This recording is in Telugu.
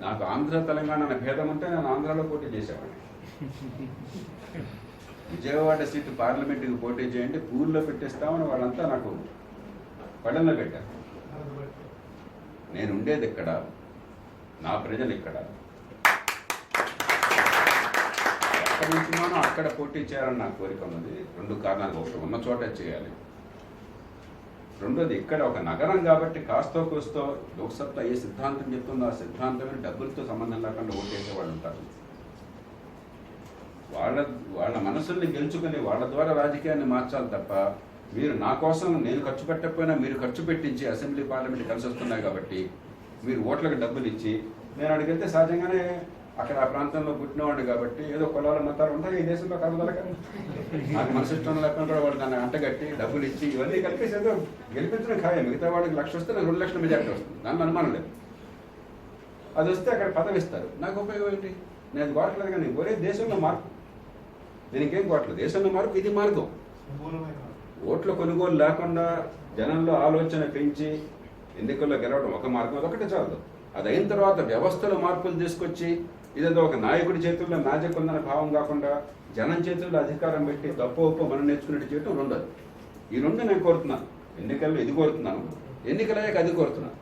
నాకు ఆంధ్ర తెలంగాణ అనే భేదం ఉంటే నేను ఆంధ్రాలో పోటీ చేసేవాడిని. విజయవాడ సీటు పార్లమెంటుకి పోటీ చేయండి, పూల్లో పెట్టేస్తామని వాళ్ళంతా నాకు పళ్ళెంలో పెట్టారు. నేను ఉండేది ఇక్కడ, నా ప్రజలు ఇక్కడ, ఎక్కడి నుంచినో అక్కడ పోటీ చేయాలని నా కోరిక ఉన్నది. 2 కారణాలు. ఒకటి, ఉన్న చోట చేయాలి. రెండోది, ఇక్కడ ఒక నగరం కాబట్టి కాస్తో కూస్తో లోక్సత్తా ఏ సిద్ధాంతం చెప్తుందో ఆ సిద్ధాంతమే డబ్బులతో సంబంధం లేకుండా ఓటేసే వాళ్ళు ఉంటారు. వాళ్ళ మనసుల్ని గెలుచుకుని వాళ్ళ ద్వారా రాజకీయాన్ని మార్చాలి తప్ప, మీరు నా కోసం నేను ఖర్చు పెట్టకపోయినా మీరు ఖర్చు పెట్టించి అసెంబ్లీ పార్లమెంట్ కలిసి వస్తున్నాయి కాబట్టి మీరు ఓట్లకు డబ్బులు ఇచ్చి, నేను అడిగితే సహజంగానే అక్కడ ఆ ప్రాంతంలో పుట్టినవాడు కాబట్టి ఏదో కులాల మతాలు ఉంటాయి ఈ దేశంలో కలదలక, నాకు మనసు ఇష్టం లేకుండా వాడు దాన్ని అంటగట్టి డబ్బులు ఇచ్చి ఇవన్నీ కలిపేసి ఏదో గెలిపించడం ఖాయం. మిగతా వాడికి 1 లక్ష వస్తే నాకు 2 లక్షల మెజార్టీ వస్తుంది, దాన్ని అనుమానం లేదు. అది వస్తే అక్కడ పదవి ఇస్తారు, నాకు ఉపయోగం ఏంటి? నేను కోరట్లేదు. కానీ ఒరే దేశంలో మార్పు, నేను ఇంకేం కోరట్లేదు. దేశంలో మార్పు ఇది మార్గం. ఓట్ల కొనుగోలు లేకుండా జనంలో ఆలోచన పెంచి ఎన్నికల్లో గెలవడం ఒక మార్గం, అదొకటే చాలదు. అది అయిన తర్వాత వ్యవస్థలో మార్పులు తీసుకొచ్చి ఇదేదో ఒక నాయకుడి చేతుల్లో మ్యాజిక్ ఉందనే భావం కాకుండా జనం చేతుల్లో అధికారం పెట్టి తప్పు ఒప్పు మనం నేర్చుకున్నట్టు చేయటం రెండోది. ఈ 2 నేను కోరుతున్నాను. ఎన్నికల్లో ఇది కోరుతున్నాను, ఎన్నికలయ్యాక అది కోరుతున్నాను.